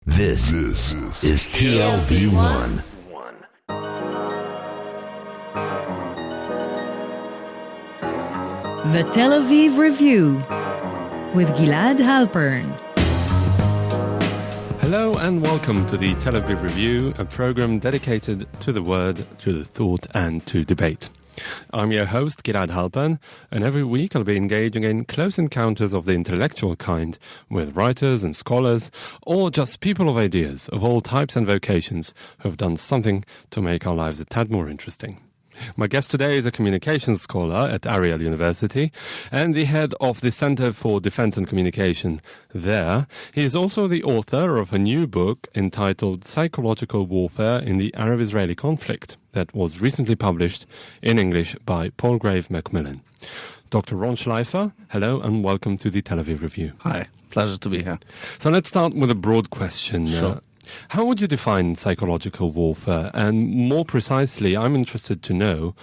This is TLV1. The Tel Aviv Review with Gilad Halpern. Hello and welcome to the Tel Aviv Review, a program dedicated to the word, to the thought and to debate. I'm your host, Gilad Halpern, and every week I'll be engaging in close encounters of the intellectual kind with writers and scholars, or just people of ideas of all types and vocations who have done something to make our lives a tad more interesting. My guest today is a communications scholar at Ariel University and the head of the Center for Defense and Communication there. He is also the author of a new book entitled Psychological Warfare in the Arab-Israeli Conflict that was recently published in English by Palgrave Macmillan. Dr. Ron Schleifer, hello and welcome to the Tel Aviv Review. Hi, pleasure to be here. So let's start with a broad question. Sure. How would you define psychological warfare? And more precisely, I'm interested to know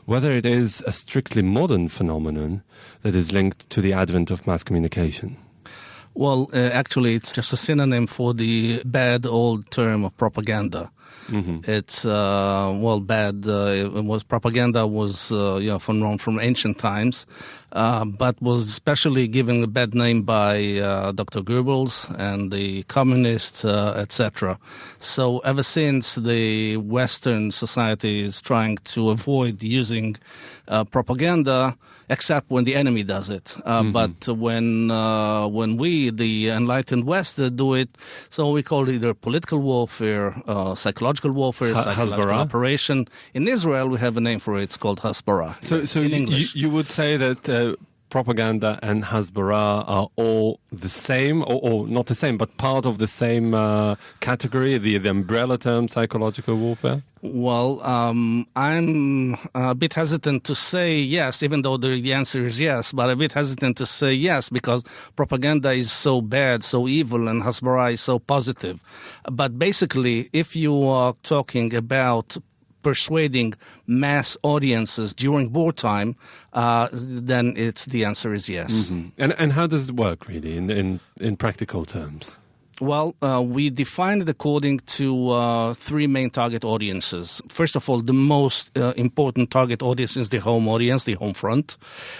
whether it is a strictly modern phenomenon that is linked to the advent of mass communication. Well, actually, it's just a synonym for the bad old term of propaganda. Mm-hmm. It's bad. It was propaganda was from ancient times, but was especially given a bad name by Dr. Goebbels and the communists, etc. So ever since, the Western society is trying to avoid using propaganda, except when the enemy does it. But when we, the enlightened West, do it, so we call it either political warfare, psychological warfare, psychological hasbara. Operation. In Israel, we have a name for it. It's called hasbara. So in English. You would say that propaganda and hasbara are all the same, or not the same, but part of the same category, the umbrella term psychological warfare? Well, I'm a bit hesitant to say yes, even though the answer is yes, but a bit hesitant to say yes because propaganda is so bad, so evil, and hasbara is so positive. But basically, if you are talking about persuading mass audiences during wartime, then the answer is yes. Mm-hmm. And how does it work, really, in practical terms? Well, we defined it according to three main target audiences. First of all, the most important target audience is the home audience, the home front,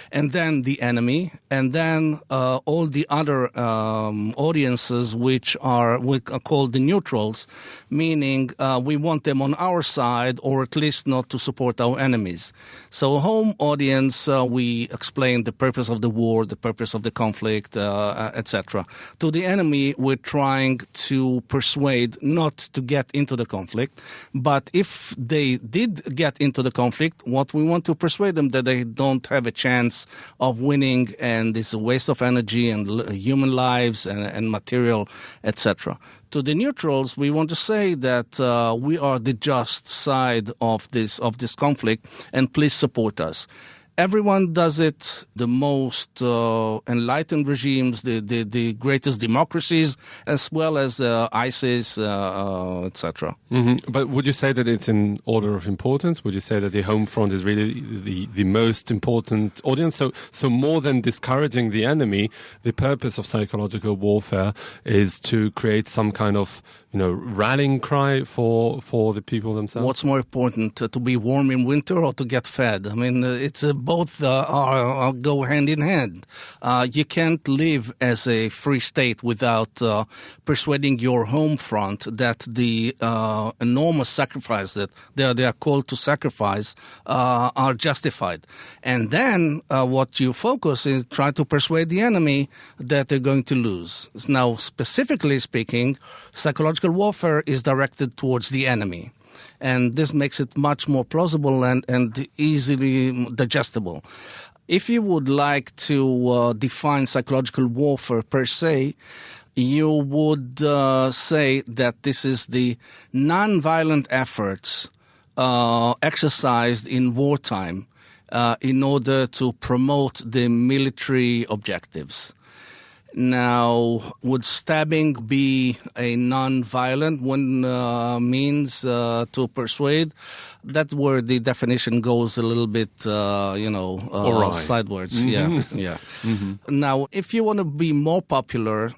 and then the enemy, and then all the other audiences which are called the neutrals, meaning we want them on our side or at least not to support our enemies. So home audience, we explain the purpose of the war, the purpose of the conflict, etc. To the enemy, we're trying to persuade not to get into the conflict, but if they did get into the conflict, what we want to persuade them that they don't have a chance of winning and it's a waste of energy and human lives and material, etc. To the neutrals, we want to say that we are the just side of this conflict and please support us. Everyone does it, the most enlightened regimes, the greatest democracies, as well as ISIS, etc. Mm-hmm. But would you say that it's in order of importance? Would you say that the home front is really the most important audience? So more than discouraging the enemy, the purpose of psychological warfare is to create some kind of rallying cry for the people themselves? What's more important, to be warm in winter or to get fed? I mean, it's both go hand in hand. You can't live as a free state without persuading your home front that the enormous sacrifice that they are called to sacrifice are justified. And then what you focus is try to persuade the enemy that they're going to lose. Now, specifically speaking, psychological warfare is directed towards the enemy. And this makes it much more plausible and easily digestible. If you would like to define psychological warfare per se, you would say that this is the non-violent efforts exercised in wartime in order to promote the military objectives. Now, would stabbing be a non-violent means to persuade? That's where the definition goes a little bit, sideways. Yeah. Now, if you want to be more popular,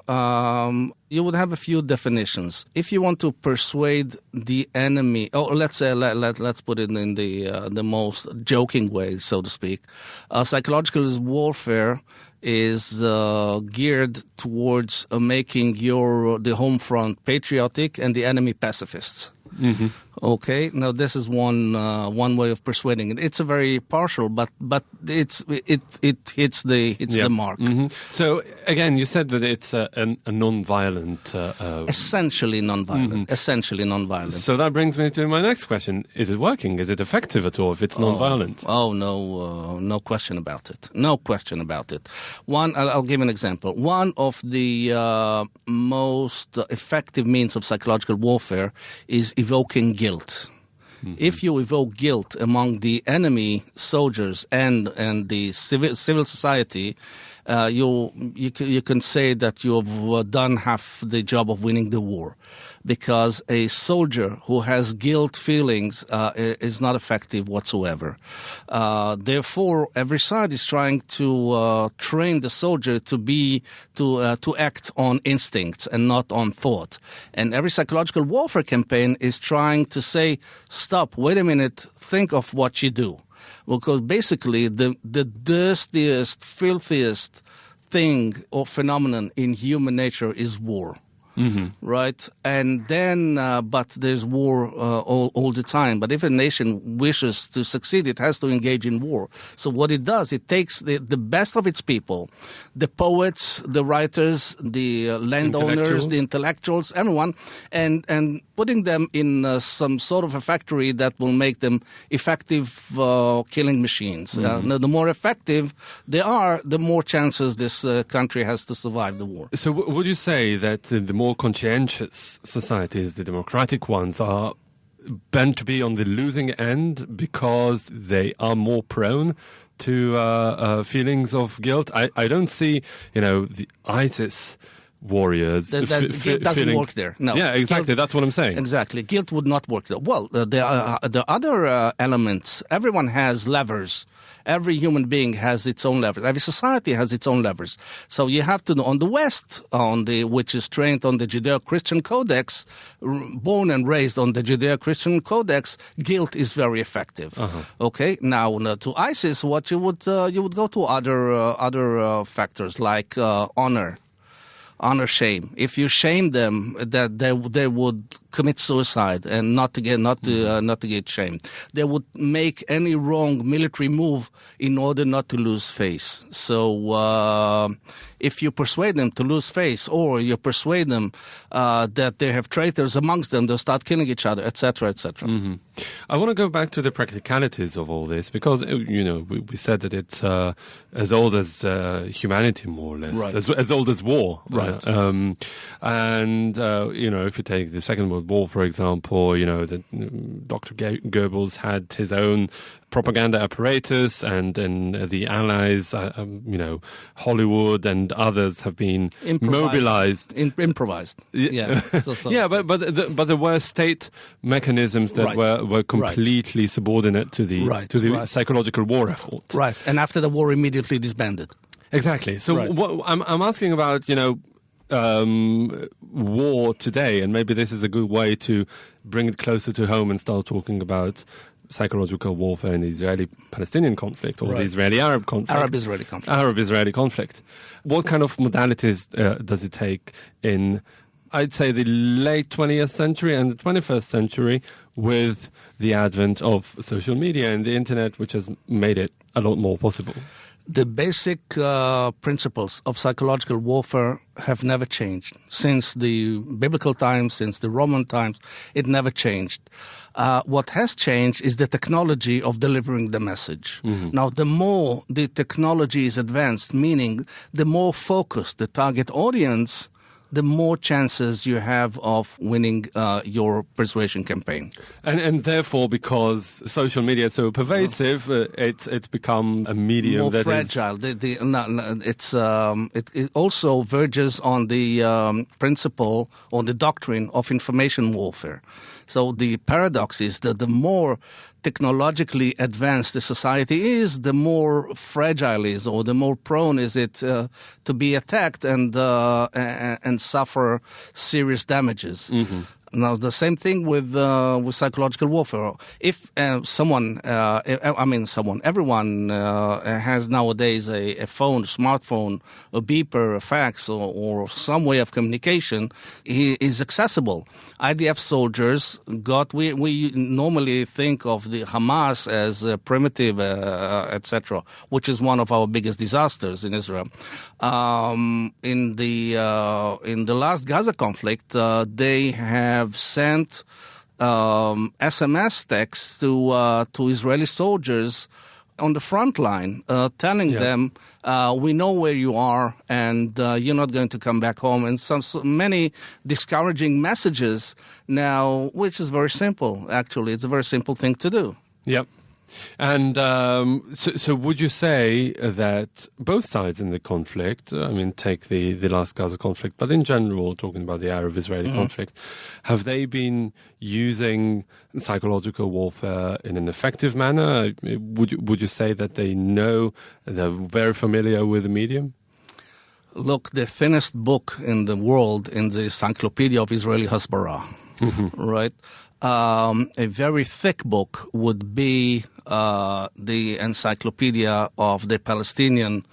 you would have a few definitions. If you want to persuade the enemy, let's say, let's put it in the most joking way, so to speak. Psychological warfare is geared towards making the home front patriotic and the enemy pacifists. Mm-hmm. Okay, now this is one way of persuading it. It's a very partial, but it hits the mark. Mm-hmm. So again, you said that it's a non-violent, essentially non-violent. Mm-hmm. Essentially non-violent. So that brings me to my next question: is it working? Is it effective at all? If it's non-violent? No question about it. No question about it. I'll give an example. One of the most effective means of psychological warfare is evoking guilt. Mm-hmm. If you evoke guilt among the enemy soldiers and the civil society, you can say that you have done half the job of winning the war, because a soldier who has guilt feelings is not effective whatsoever. Therefore, every side is trying to train the soldier to act on instincts and not on thought. And every psychological warfare campaign is trying to say, stop, wait a minute, think of what you do. Because basically the dirtiest, filthiest thing or phenomenon in human nature is war. Mm-hmm. Right? And then, but there's war all the time. But if a nation wishes to succeed, it has to engage in war. So what it does, it takes the best of its people, the poets, the writers, the landowners, the intellectuals, everyone, and putting them in some sort of a factory that will make them effective killing machines. Mm-hmm. Now, the more effective they are, the more chances this country has to survive the war. So would you say that the more conscientious societies, the democratic ones, are bent to be on the losing end because they are more prone to feelings of guilt? I don't see, the ISIS warriors. Guilt doesn't work there. No. Yeah, exactly. That's what I'm saying. Exactly. Guilt would not work there. Well, the other elements, everyone has levers. Every human being has its own levers. Every society has its own levers. So you have to know, on the West, which is trained on the Judeo-Christian Codex, born and raised on the Judeo-Christian Codex, guilt is very effective. Uh-huh. Okay. Now to ISIS, what you would go to other factors like honor, shame. If you shame them, that they would commit suicide and not to get shamed. They would make any wrong military move in order not to lose face. So if you persuade them to lose face, or you persuade them that they have traitors amongst them, they'll start killing each other, etc., etc. Mm-hmm. I want to go back to the practicalities of all this, because we said that it's as old as humanity, more or less, right. as old as war, right? If you take the Second World War, for example, Dr. Goebbels had his own propaganda apparatus, and the Allies, Hollywood and others have been mobilized. Improvised. Yeah. Yeah, but there were state mechanisms that were completely subordinate to the psychological war effort. Right. And after the war, immediately disbanded. Exactly. So what I'm asking about, war today, and maybe this is a good way to bring it closer to home and start talking about psychological warfare in the Israeli-Palestinian conflict, or the Israeli-Arab conflict. Arab-Israeli conflict. What kind of modalities does it take in, I'd say, the late 20th century and the 21st century, with the advent of social media and the internet, which has made it a lot more possible? The basic principles of psychological warfare have never changed. Since the biblical times, since the Roman times, it never changed. What has changed is the technology of delivering the message. Mm-hmm. Now, the more the technology is advanced, meaning the more focused the target audience, the more chances you have of winning your persuasion campaign. And therefore, because social media is so pervasive, it's become a medium more that fragile. It also verges on the principle or the doctrine of information warfare. So the paradox is that the more technologically advanced the society is, the more fragile is, or the more prone is it to be attacked and suffer serious damages. Mm-hmm. Now, the same thing with psychological warfare. If everyone has nowadays a phone, a smartphone, a beeper, a fax, or some way of communication, is accessible. IDF soldiers we normally think of the Hamas as primitive, etc., which is one of our biggest disasters in Israel. In the last Gaza conflict, they have sent SMS texts to Israeli soldiers on the front line, telling them, we know where you are and you're not going to come back home, and so many discouraging messages now, which is very simple. Actually, it's a very simple thing to do. Yep. And so would you say that both sides in the conflict, take the last Gaza conflict, but in general, talking about the Arab-Israeli conflict, have they been using psychological warfare in an effective manner? Would you say that they're very familiar with the medium? Look, the thinnest book in the world in the Encyclopedia of Israeli Hasbara, right? A very thick book would be the encyclopedia of the Palestinian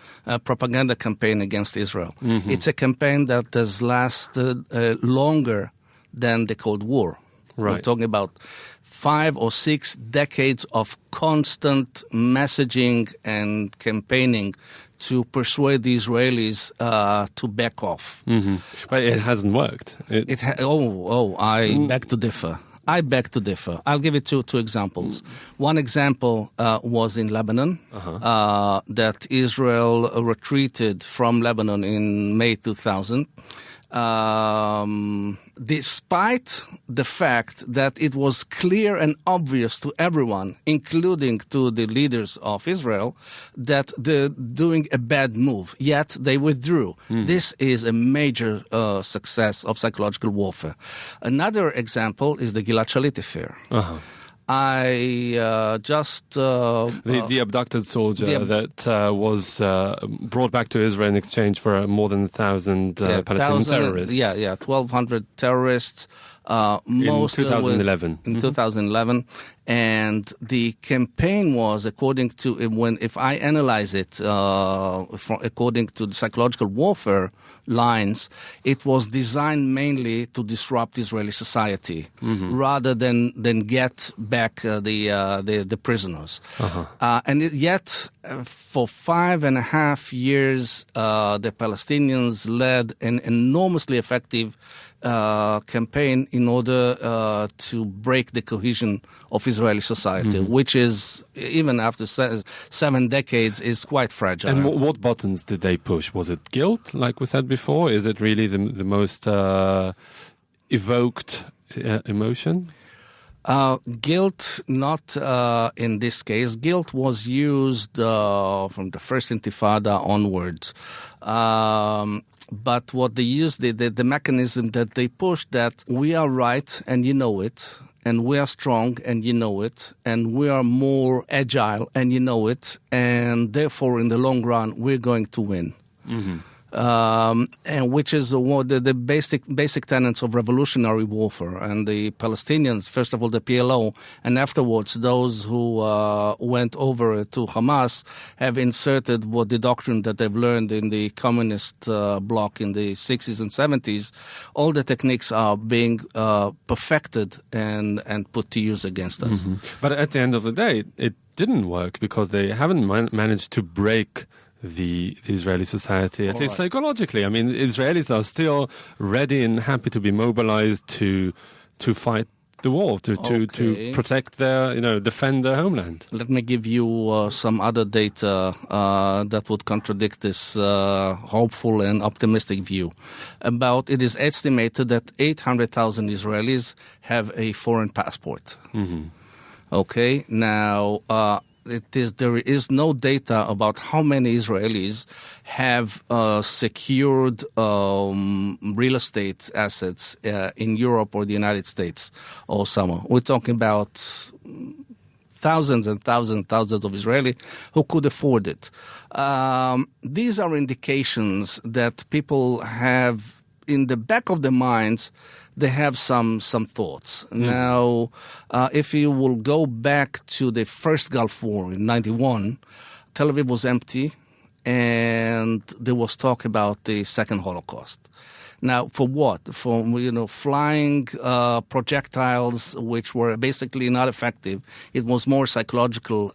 propaganda campaign against Israel. Mm-hmm. It's a campaign that has lasted longer than the Cold War. Right. We're talking about 5 or 6 decades of constant messaging and campaigning to persuade the Israelis to back off. Mm-hmm. But it hasn't worked. I beg to differ. I'll give you two examples. One example was in Lebanon, that Israel retreated from Lebanon in May 2000. Despite the fact that it was clear and obvious to everyone, including to the leaders of Israel, that they're doing a bad move, yet they withdrew. This is a major success of psychological warfare. Another example is the Gilad Shalit affair. The abducted soldier that was brought back to Israel in exchange for more than 1,000 Palestinian terrorists. 1,200 terrorists. Most in 2011. In 2011. And the campaign was, according to, if I analyze it according to the psychological warfare lines, it was designed mainly to disrupt Israeli society rather than get back the prisoners. Yet, for 5.5 years, the Palestinians led an enormously effective campaign in order to break the cohesion of Israeli society, which is, even after 7 decades, is quite fragile. And what buttons did they push? Was it guilt, like we said before? Is it really the most evoked emotion? Guilt, not in this case. Guilt was used from the first Intifada onwards. But what they used, the mechanism that they pushed, that we are right and you know it, and we are strong and you know it, and we are more agile and you know it, and therefore in the long run we're going to win. And which is the basic tenets of revolutionary warfare. And the Palestinians, first of all the PLO, and afterwards those who went over to Hamas, have inserted the doctrine that they've learned in the communist bloc in the 60s and 70s. All the techniques are being perfected and put to use against us. But at the end of the day, it didn't work because they haven't managed to break the Israeli society, at least psychologically. I mean, Israelis are still ready and happy to be mobilized to fight the wall to protect their, defend their homeland. Let me give you some other data that would contradict this hopeful and optimistic view. It is estimated that 800,000 Israelis have a foreign passport. Mm-hmm. Okay, now there is no data about how many Israelis have secured real estate assets in Europe or the United States or somewhere. We're talking about thousands and thousands and thousands of Israelis who could afford it. These are indications that people have in the back of their minds. They have some thoughts. Now, if you will go back to the first Gulf War in 1991, Tel Aviv was empty, and there was talk about the second Holocaust. Now, for what? For, flying projectiles, which were basically not effective. It was more psychological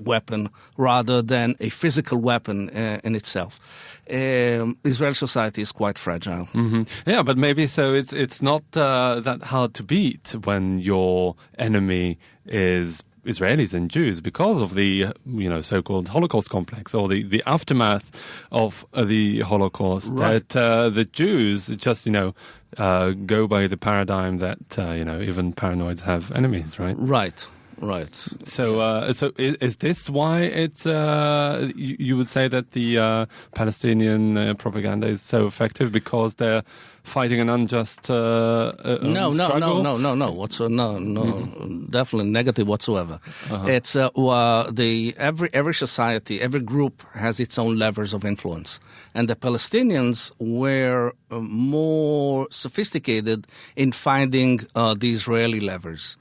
weapon rather than a physical weapon in itself. Israeli society is quite fragile. Mm-hmm. Yeah, but maybe so it's not that hard to beat when your enemy is Israelis and Jews because of the so-called Holocaust complex or the aftermath of the Holocaust. Right. That the Jews just go by the paradigm that even paranoids have enemies, right? Right. So, so is this why it's you would say that the Palestinian propaganda is so effective because they're fighting an unjust struggle? No, definitely negative whatsoever. Uh-huh. It's every society, every group has its own levers of influence, and the Palestinians were more sophisticated in finding the Israeli levers.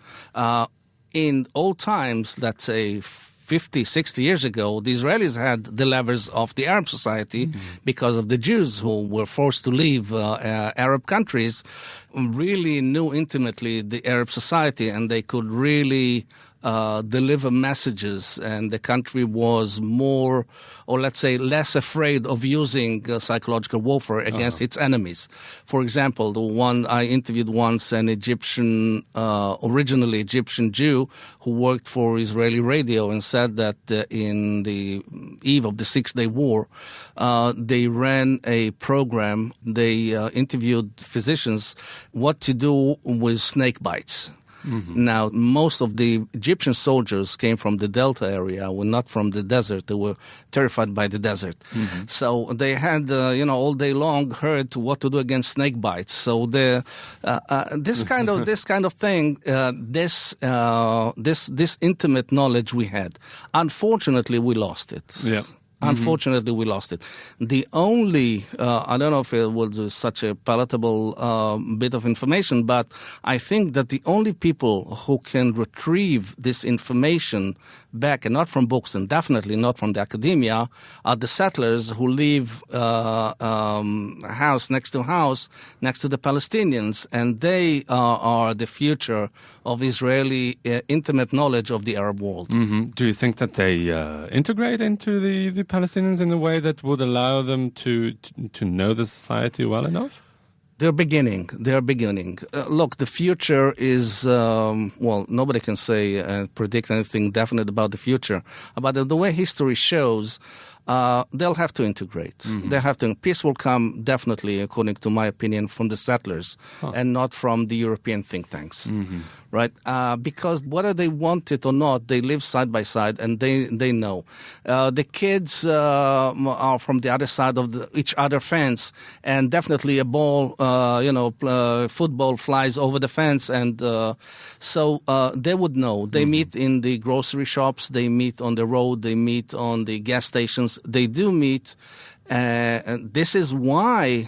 In old times, let's say 50, 60 years ago, the Israelis had the levers of the Arab society because of the Jews who were forced to leave Arab countries, really knew intimately the Arab society, and they could really deliver messages, and the country was more, or let's say less afraid of using psychological warfare against its enemies. For example, the one I interviewed once, an originally Egyptian Jew who worked for Israeli radio, and said that in the eve of the Six-Day War, they ran a program. They interviewed physicians what to do with snake bites. Mm-hmm. Now, most of the Egyptian soldiers came from the Delta area, were not from the desert. They were terrified by the desert. Mm-hmm. So they had, all day long heard what to do against snake bites. So this kind of thing, this intimate knowledge we had. Unfortunately, we lost it. Yeah. Unfortunately, we lost it. The only, I don't know if it was such a palatable bit of information, but I think that the only people who can retrieve this information back, and not from books and definitely not from the academia, are the settlers who live house next to house next to the Palestinians, and they are the future of Israeli intimate knowledge of the Arab world. Mm-hmm. Do you think that they integrate into the Palestinians in a way that would allow them to know the society well enough? They're beginning. Look, the future is, nobody can say and predict anything definite about the future. But the way history shows, they'll have to integrate. Mm-hmm. They have to. Peace will come, definitely, according to my opinion, from the settlers and not from the European think tanks. Mm-hmm. Right? Because whether they want it or not, they live side by side, and they know. The kids are from the other side of each other fence, and definitely a ball, football flies over the fence, and so they would know. They meet in the grocery shops, they meet on the road, they meet on the gas stations. They do meet. And this is why,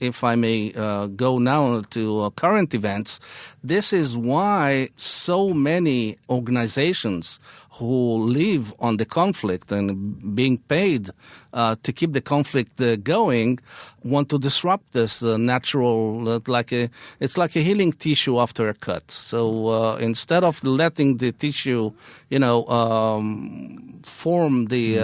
if I may go now to current events, this is why so many organizations who live on the conflict and being paid to keep the conflict going want to disrupt this natural, it's like a healing tissue after a cut. So instead of letting the tissue, form the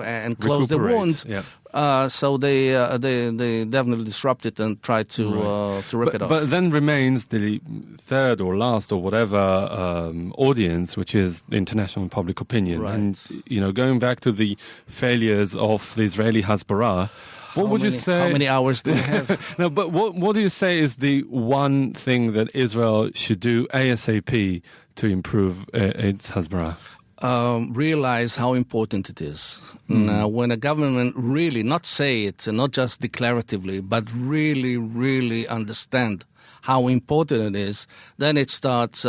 and close the wound, So they definitely disrupt it and try to rip it off. But then remains the third or last or whatever audience, which is the international public opinion. Right. And, going back to the failures of the Israeli hasbara, what would you say? How many hours do we have? No, but what do you say is the one thing that Israel should do ASAP to improve its hasbara? Realize how important it is. Now, when a government really, not say it, not just declaratively, but really, really understand how important it is, then it starts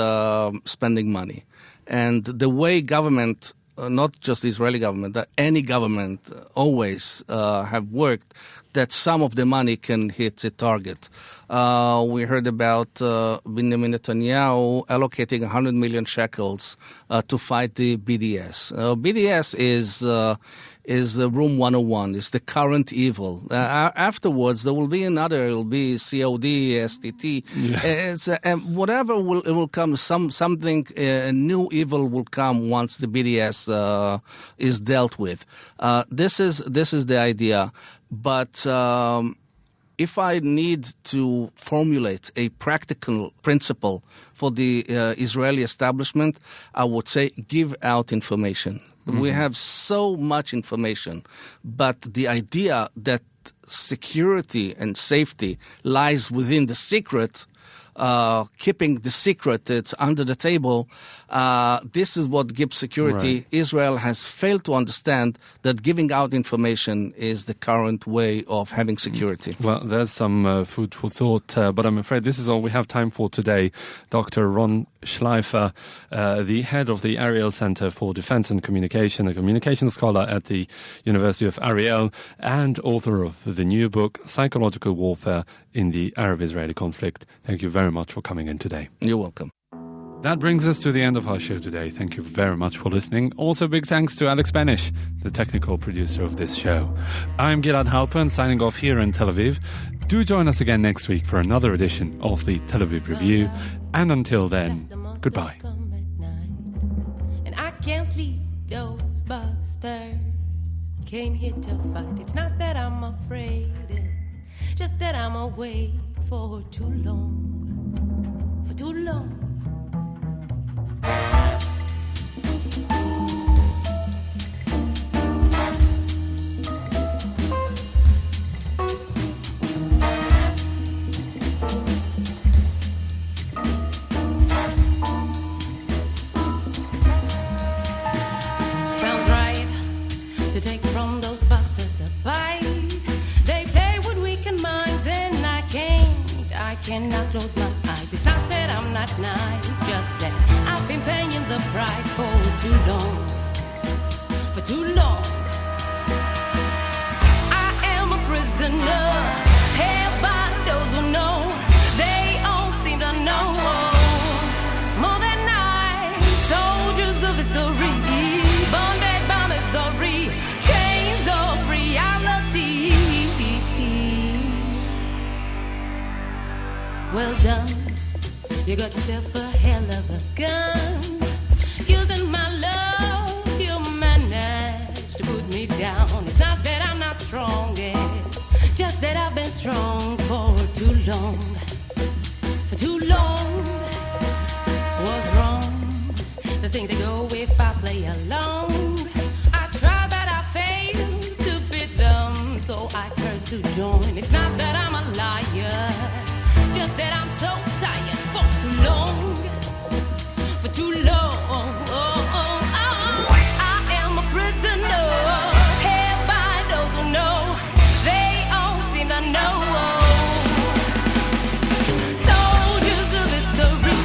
spending money. And the way government, not just the Israeli government, that any government always have worked, that some of the money can hit a target. We heard about Benjamin Netanyahu allocating 100 million shekels to fight the BDS. BDS is Room 101, is the current evil. Afterwards, there will be another, it will be COD, STT. Yeah. Whatever will come, something, a new evil will come once the BDS is dealt with. This is the idea. But if I need to formulate a practical principle for the Israeli establishment, I would say give out information. Mm-hmm. We have so much information, but the idea that security and safety lies within the secret, keeping the secret that's under the table, this is what gives security. Right. Israel has failed to understand that giving out information is the current way of having security. Well, there's some food for thought, but I'm afraid this is all we have time for today. Dr. Ron Schleifer, the head of the Ariel Center for Defense and Communication, a communication scholar at the University of Ariel, and author of the new book, Psychological Warfare in the Arab-Israeli Conflict. Thank you very much for coming in today. You're welcome. That brings us to the end of our show today. Thank you very much for listening. Also, big thanks to Alex Benish, the technical producer of this show. I'm Gilad Halpern, signing off here in Tel Aviv. Do join us again next week for another edition of the Tel Aviv Review. And until then, goodbye. And I can't sleep, those busters came here to fight. It's not that I'm afraid, just that I'm away for too long. For too long. Sounds right to take from those busters a bite. They play with weakened minds and I cannot close my eyes. It's not that I'm not nice, just that I've been paying the price for too long. For too long. I am a prisoner, held by those who know. They all seem to know more than I. Soldiers of history, bonded by misery, chains of reality. Well done, you got yourself a hell of a gun. Using my love, you managed to put me down. It's not that I'm not strong, it's just that I've been strong for too long. For too long. Was wrong to think to go if I play along. I tried but I failed to beat them, so I cursed to join. It's not that I'm a liar, just that I'm so tired for too long. For too long. I am a prisoner, held by those who know. They all seem to know. Soldiers of history,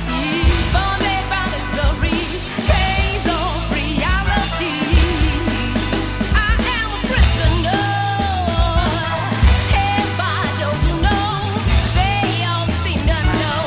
bonded by misery, chains of reality. I am a prisoner, held by those who know. They all seem to know.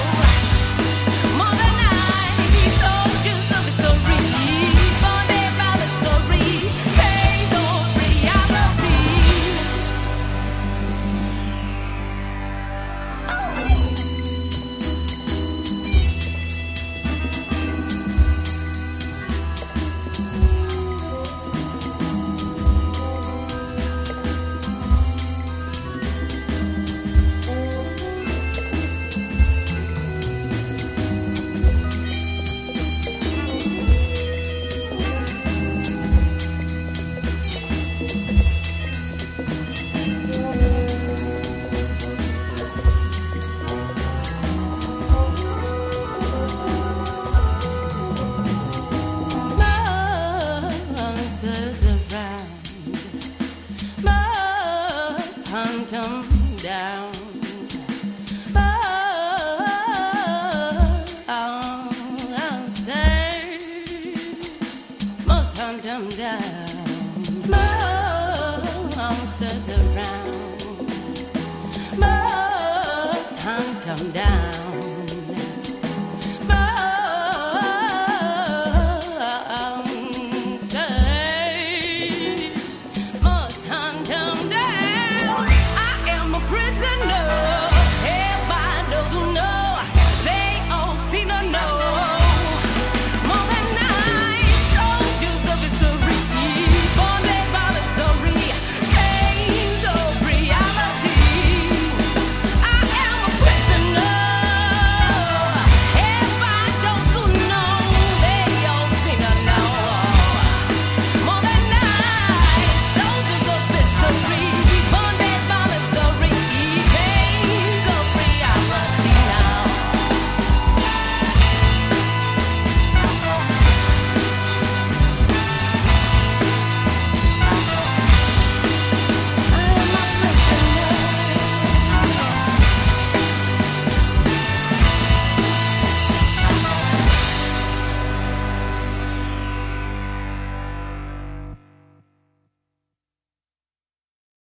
hunt 'em down.